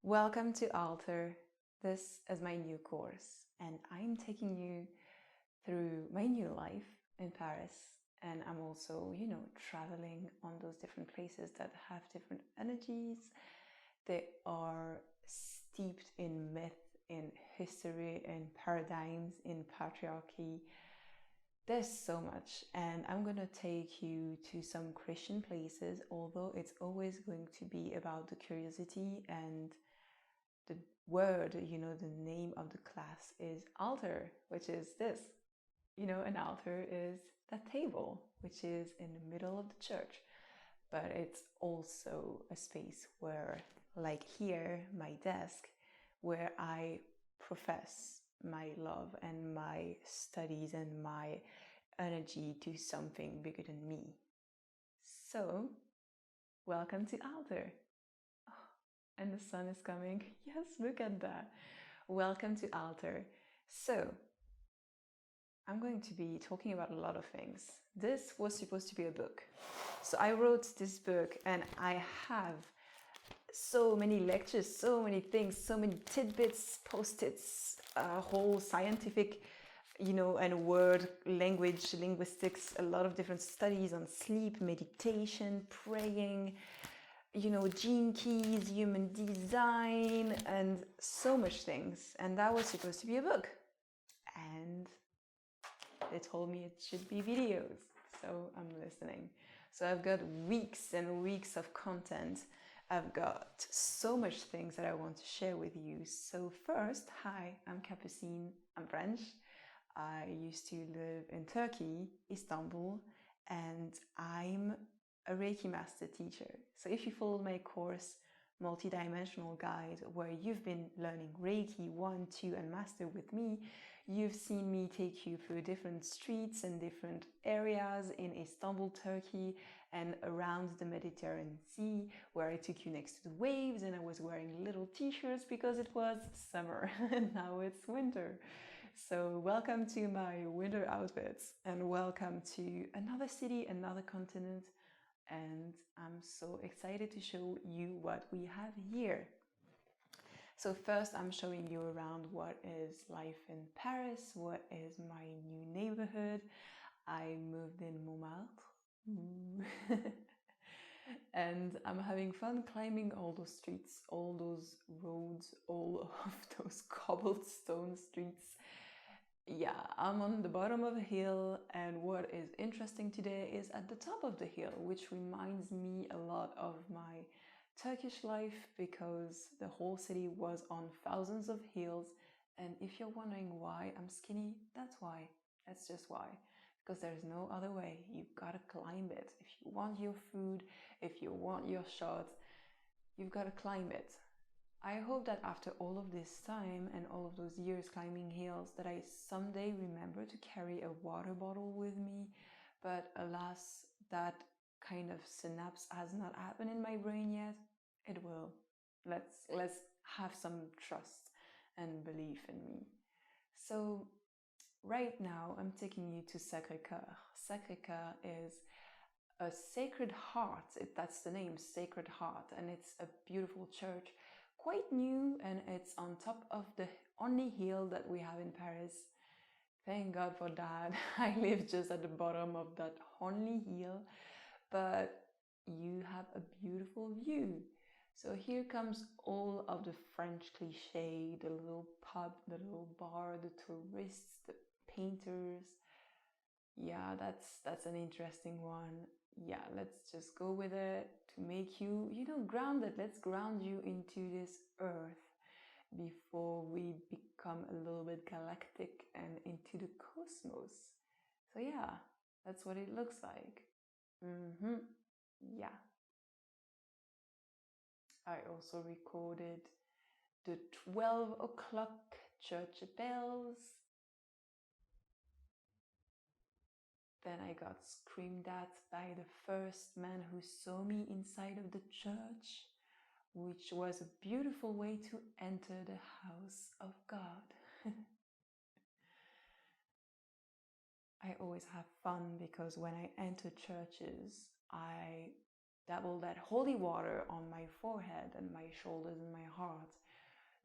Welcome to Altar. This is my new course, and I'm taking you through my new life in Paris. And I'm also, traveling on those different places that have different energies. They are steeped in myth, in history, in paradigms, in patriarchy. There's so much, and I'm gonna take you to some Christian places, although it's always going to be about the curiosity and the word, the name of the class is altar, which is this. An altar is that table, which is in the middle of the church. But it's also a space where, like here, my desk, where I profess my love and my studies and my energy to something bigger than me. So, welcome to Altar. And the sun is coming. Yes, look at that. Welcome to Altar. So, I'm going to be talking about a lot of things. This was supposed to be a book. So, I wrote this book and I have so many lectures, so many things, so many tidbits, post-its, a whole scientific, and word, language, linguistics, a lot of different studies on sleep, meditation, praying, gene keys, human design, and so much things. And that was supposed to be a book. And they told me it should be videos. So I'm listening. So I've got weeks and weeks of content. I've got so much things that I want to share with you. So first, hi, I'm Capucine. I'm French. I used to live in Turkey, Istanbul, and I'm a Reiki master teacher. So if you followed my course, Multidimensional Guide, where you've been learning Reiki 1, 2, and Master with me, you've seen me take you through different streets and different areas in Istanbul, Turkey, and around the Mediterranean Sea, where I took you next to the waves and I was wearing little t-shirts because it was summer and now it's winter. So welcome to my winter outfits and welcome to another city, another continent, and I'm so excited to show you what we have here. So first I'm showing you around what is life in Paris, what is my new neighborhood. I moved in Montmartre. And I'm having fun climbing all those streets, all those roads, all of those cobblestone streets. Yeah, I'm on the bottom of a hill, and what is interesting today is at the top of the hill, which reminds me a lot of my Turkish life because the whole city was on thousands of hills. And if you're wondering why I'm skinny, that's why. That's just why. Because there's no other way. You've got to climb it. If you want your food, if you want your shot, you've got to climb it. I hope that after all of this time and all of those years climbing hills that I someday remember to carry a water bottle with me, but alas, that kind of synapse has not happened in my brain yet. It will. Let's have some trust and belief in me. So right now I'm taking you to Sacré-Cœur. Sacré-Cœur is a Sacred Heart, that's the name, Sacred Heart, and it's a beautiful church, quite new, and it's on top of the only hill that we have in Paris. Thank God for that. I live just at the bottom of that only hill, but you have a beautiful view. So here comes all of the French cliche, the little pub, the little bar, the tourists, the painters. Yeah, that's an interesting one. Yeah, let's just go with it to make you, grounded. Let's ground you into this earth before we become a little bit galactic and into the cosmos. So yeah, that's what it looks like. Yeah. I also recorded the 12 o'clock church bells. Then I got screamed at by the first man who saw me inside of the church, which was a beautiful way to enter the house of God. I always have fun because when I enter churches, dabble that holy water on my forehead and my shoulders and my heart,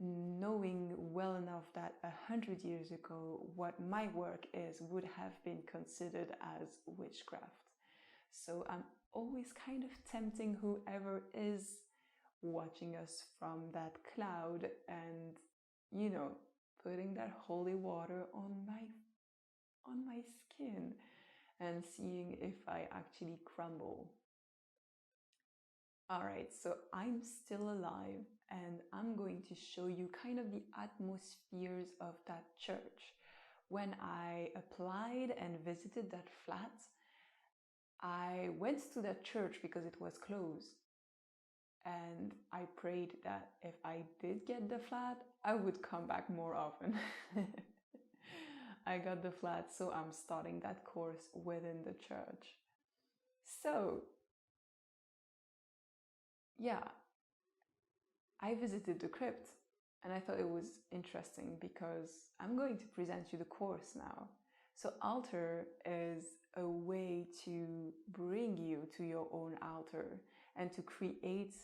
knowing well enough that 100 years ago what my work is would have been considered as witchcraft. So I'm always kind of tempting whoever is watching us from that cloud and, putting that holy water on my skin and seeing if I actually crumble. All right, so I'm still alive and I'm going to show you kind of the atmospheres of that church. When I applied and visited that flat, I went to that church because it was closed. And I prayed that if I did get the flat, I would come back more often. I got the flat, so I'm starting that course within the church. So, yeah, I visited the crypt and I thought it was interesting because I'm going to present you the course now. So, altar is a way to bring you to your own altar and to create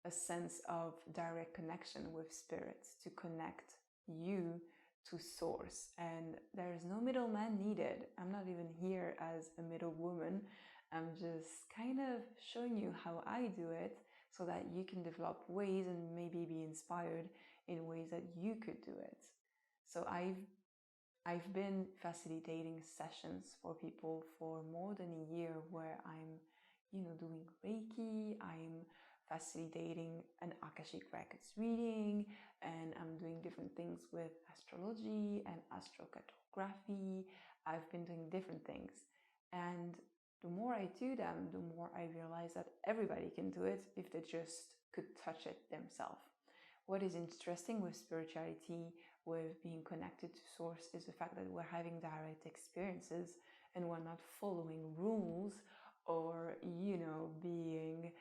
a sense of direct connection with spirit, to connect you to source. And there's no middleman needed. I'm not even here as a middle woman. I'm just kind of showing you how I do it so that you can develop ways and maybe be inspired in ways that you could do it. So I've been facilitating sessions for people for more than a year where I'm, doing Reiki, I'm facilitating an Akashic Records reading, and I'm doing different things with astrology and astrocartography. I've been doing different things. And the more I do them, the more I realize that everybody can do it if they just could touch it themselves. What is interesting with spirituality, with being connected to source, is the fact that we're having direct experiences and we're not following rules or, being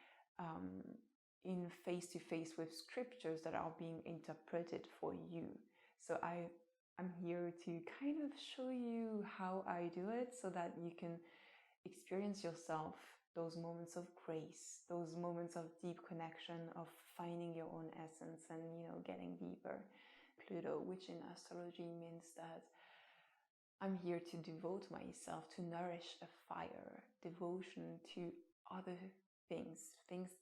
in face-to-face with scriptures that are being interpreted for you. So I'm here to kind of show you how I do it so that you can experience yourself those moments of grace, those moments of deep connection, of finding your own essence and, getting deeper. Pluto, which in astrology means that I'm here to devote myself to nourish a fire, devotion to other things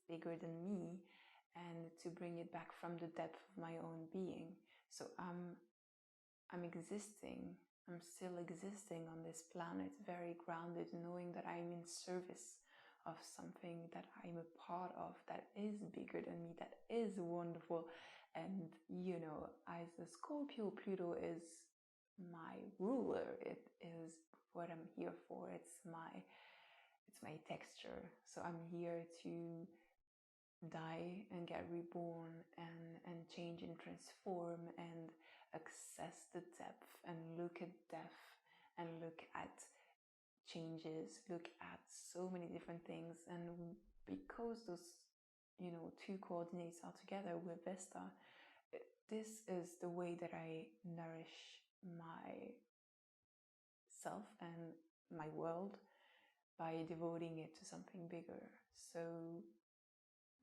bigger than me, and to bring it back from the depth of my own being. So I'm existing. I'm still existing on this planet, very grounded, knowing that I'm in service of something that I'm a part of, that is bigger than me, that is wonderful. And, as a Scorpio, Pluto is my ruler. It is what I'm here for. It's my texture. So I'm here to die and get reborn and change and transform and access the depth and look at death and look at changes, look at so many different things. And because those two coordinates are together with Vesta, this is the way that I nourish myself and my world by devoting it to something bigger. So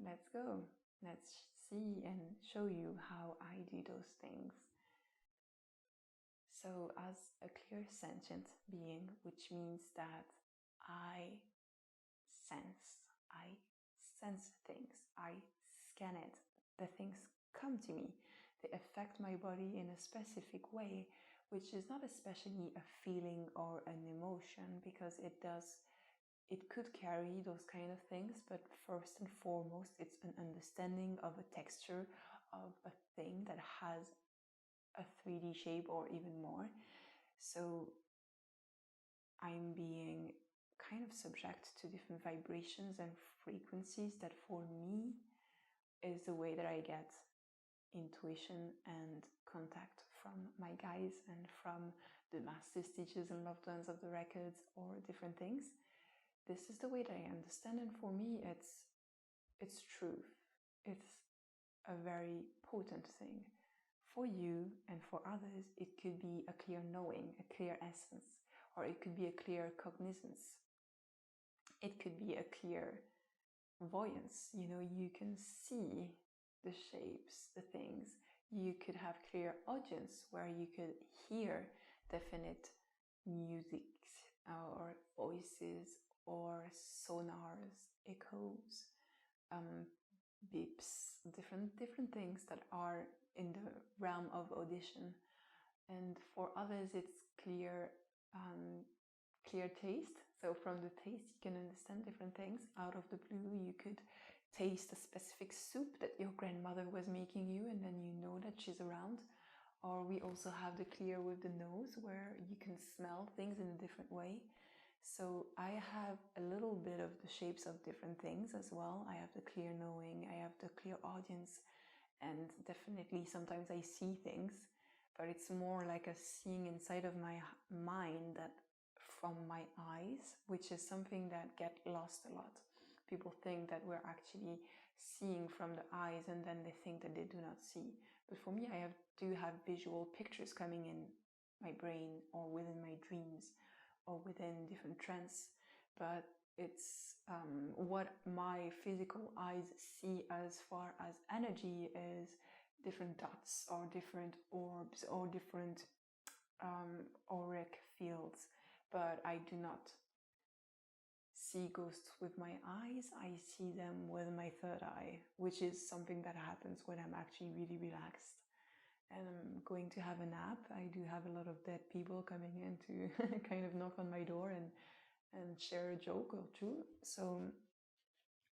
let's go. Let's see and show you how I do those things. So, as a clear sentient being, which means that I sense things, I scan it, the things come to me, they affect my body in a specific way, which is not especially a feeling or an emotion, because it could carry those kind of things, but first and foremost, it's an understanding of a texture of a thing that has a 3D shape or even more. So I'm being kind of subject to different vibrations and frequencies that for me is the way that I get intuition and contact from my guides and from the masters, teachers and loved ones of the records or different things. This is the way that I understand, and for me it's truth. It's a very potent thing. For you and for others, it could be a clear knowing, a clear essence, or it could be a clear cognizance. It could be a clear voyance. You can see the shapes, the things. You could have clear audience where you could hear definite music or voices or sonars, echoes, beeps, different things that are in the realm of audition. And for others, it's clear taste. So from the taste, you can understand different things. Out of the blue, you could taste a specific soup that your grandmother was making you, and then you know that she's around. Or we also have the clear with the nose, where you can smell things in a different way. So I have a little bit of the shapes of different things as well. I have the clear knowing, I have the clear audience, and definitely sometimes I see things, but it's more like a seeing inside of my mind that from my eyes, which is something that get lost a lot. People think that we're actually seeing from the eyes, and then they think that they do not see. But for me, I do have visual pictures coming in my brain or within my dreams or within different trance. But it's what my physical eyes see as far as energy is different dots or different orbs or different auric fields. But I do not see ghosts with my eyes. I see them with my third eye, which is something that happens when I'm actually really relaxed and I'm going to have a nap. I do have a lot of dead people coming in to kind of knock on my door and share a joke or two. So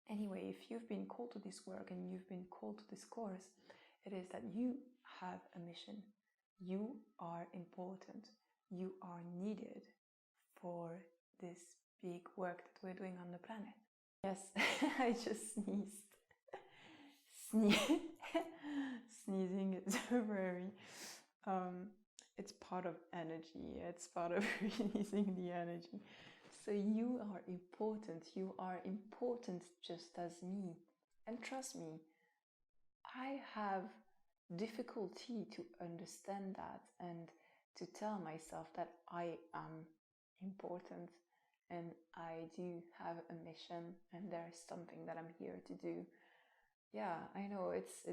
anyway, if you've been called to this work and you've been called to this course, it is that you have a mission. You are important. You are needed for this big work that we're doing on the planet. Yes, I just sneezed. Sneezing is very it's part of energy. It's part of releasing the energy. So you are important. You are important just as me. And trust me, I have difficulty to understand that and to tell myself that I am important and I do have a mission and there's something that I'm here to do. Yeah, I know it's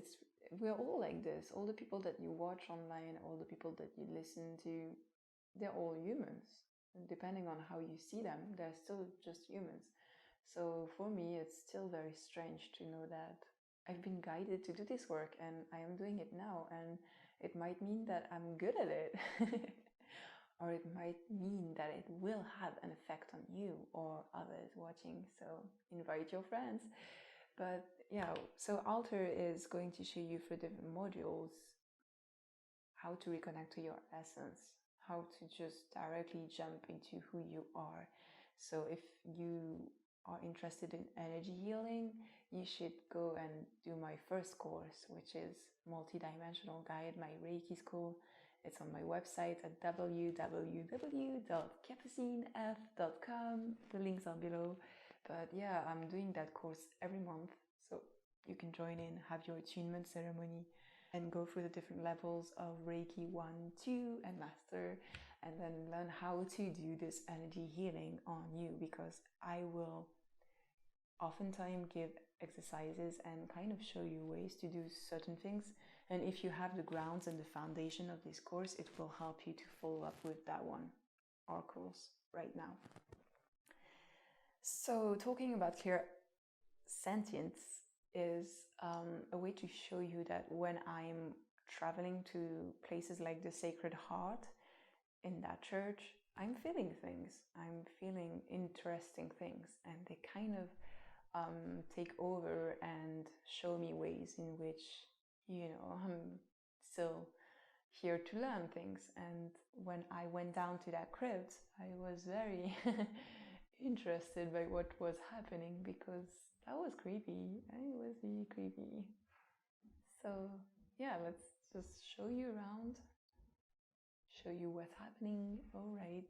we're all like this. All the people that you watch online, all the people that you listen to, they're all humans. And depending on how you see them, they're still just humans. So for me, it's still very strange to know that I've been guided to do this work and I am doing it now, and it might mean that I'm good at it. Or it might mean that it will have an effect on you or others watching. So invite your friends. But yeah, so Alter is going to show you for different modules how to reconnect to your essence, how to just directly jump into who you are. So if you are interested in energy healing, you should go and do my first course, which is Multidimensional Guide, my Reiki school. It's on my website at www.capucinef.com. The links are below. But yeah, I'm doing that course every month. So you can join in, have your attunement ceremony, and go through the different levels of Reiki 1, 2, and Master, and then learn how to do this energy healing on you, because I will oftentimes give exercises and kind of show you ways to do certain things. And if you have the grounds and the foundation of this course, it will help you to follow up with that one, our course right now. So talking about clear sentience is a way to show you that when I'm traveling to places like the Sacred Heart in that church, I'm feeling things. I'm feeling interesting things, and they kind of take over and show me ways in which, I'm still here to learn things. And when I went down to that crypt, I was very interested by what was happening, because that was creepy. It was really creepy. So yeah, let's just show you around, show you what's happening. All right.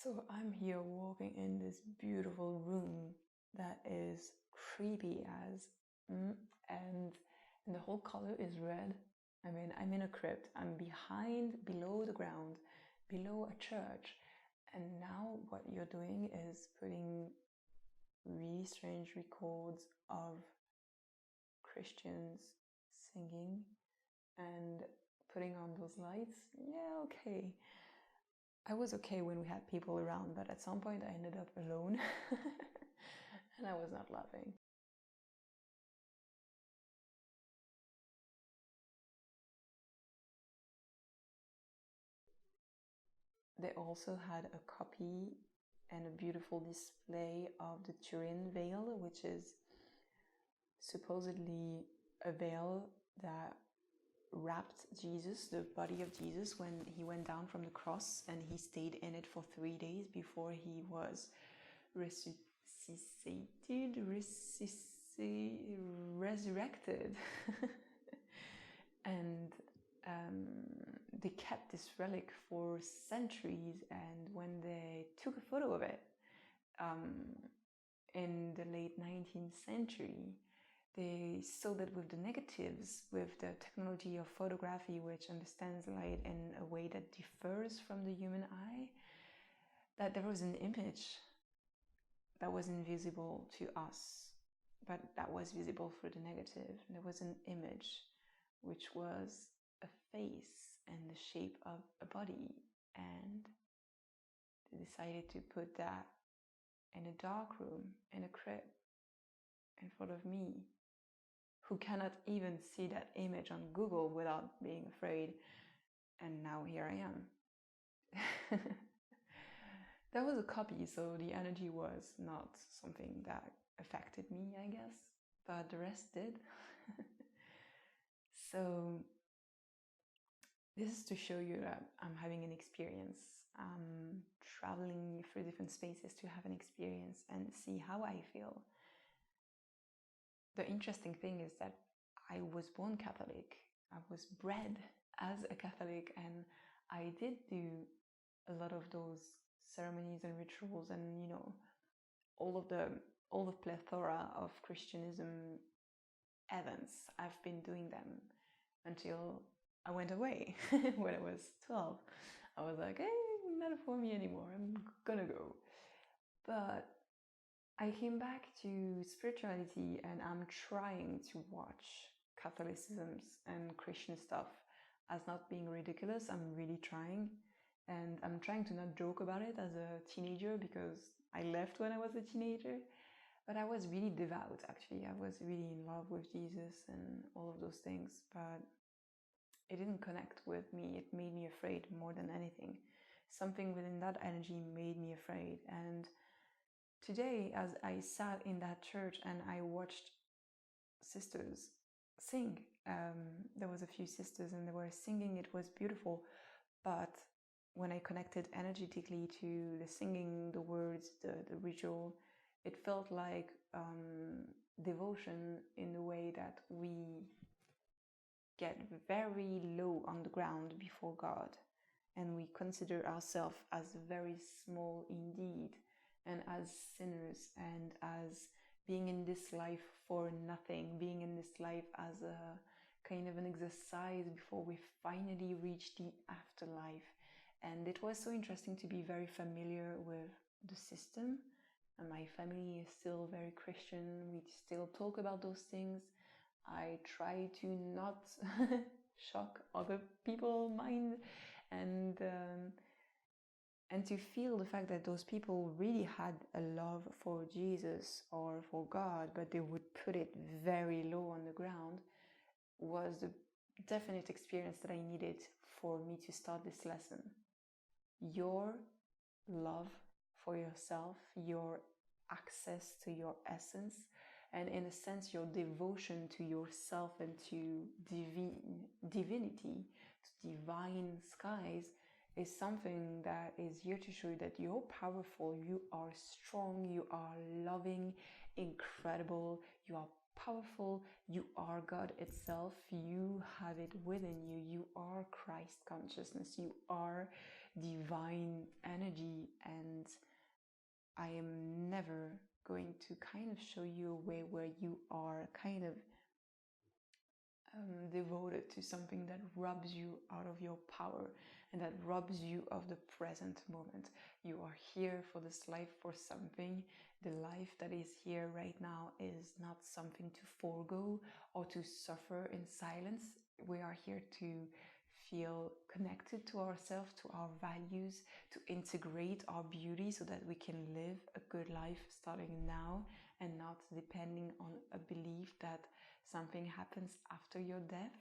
So I'm here walking in this beautiful room that is creepy as, and the whole color is red. I mean, I'm in a crypt. I'm below the ground, below a church. And now what you're doing is putting really strange records of Christians singing and putting on those lights. Yeah, okay. I was okay when we had people around, but at some point I ended up alone and I was not laughing. They also had a copy and a beautiful display of the Turin veil, which is supposedly a veil that wrapped Jesus, the body of Jesus, when he went down from the cross, and he stayed in it for 3 days before he was resurrected. And they kept this relic for centuries, and when they took a photo of it in the late 19th century, they saw that with the negatives, with the technology of photography, which understands light in a way that differs from the human eye, that there was an image that was invisible to us, but that was visible through the negative. There was an image which was a face and the shape of a body, and they decided to put that in a dark room, in a crypt, in front of me, who cannot even see that image on Google without being afraid. And now here I am. That was a copy, so the energy was not something that affected me, I guess, but the rest did. So this is to show you that I'm having an experience. I'm traveling through different spaces to have an experience and see how I feel. The interesting thing is that I was born Catholic. I was bred as a Catholic, and I did do a lot of those ceremonies and rituals, and all the plethora of Christianism events. I've been doing them until I went away when I was 12. I was like, hey, not for me anymore. I'm gonna go. But I came back to spirituality, and I'm trying to watch Catholicism and Christian stuff as not being ridiculous. I'm really trying. And I'm trying to not joke about it as a teenager, because I left when I was a teenager. But I was really devout, actually. I was really in love with Jesus and all of those things. But it didn't connect with me. It made me afraid more than anything. Something within that energy made me afraid. And today, as I sat in that church and I watched sisters sing, there was a few sisters and they were singing. It was beautiful. But when I connected energetically to the singing, the words, the ritual, it felt like devotion, in the way that we get very low on the ground before God, and we consider ourselves as very small indeed, and as sinners, and as being in this life for nothing, being in this life as a kind of an exercise before we finally reach the afterlife. And it was so interesting to be very familiar with the system. And my family is still very Christian. We still talk about those things. I try to not shock other people's mind, and to feel the fact that those people really had a love for Jesus or for God, but they would put it very low on the ground, was the definite experience that I needed for me to start this lesson. Your love for yourself, your access to your essence, and in a sense your devotion to yourself and to divinity, to divine skies, is something that is here to show you that you're powerful, you are strong, you are loving, incredible, you are powerful, you are God itself, you have it within you, you are Christ consciousness, you are divine energy, and I am never going to kind of show you a way where you are kind of devoted to something that robs you out of your power and that robs you of the present moment. You are here for this life for something. The life that is here right now is not something to forego or to suffer in silence. We are here to feel connected to ourselves, to our values, to integrate our beauty so that we can live a good life starting now and not depending on a belief that something happens after your death.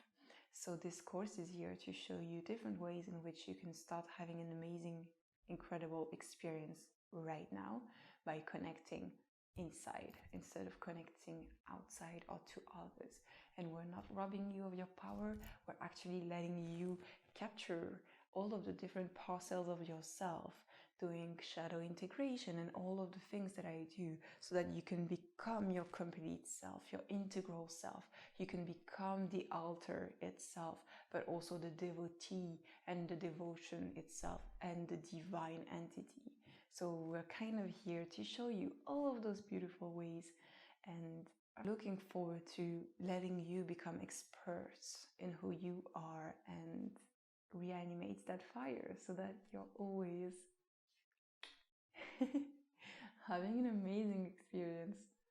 So this course is here to show you different ways in which you can start having an amazing, incredible experience right now by connecting inside instead of connecting outside or to others. And we're not robbing you of your power, we're actually letting you capture all of the different parcels of yourself, doing shadow integration and all of the things that I do so that you can become your complete self, your integral self. You can become the altar itself, but also the devotee and the devotion itself and the divine entity. So we're kind of here to show you all of those beautiful ways, and looking forward to letting you become experts in who you are and reanimate that fire so that you're always having an amazing experience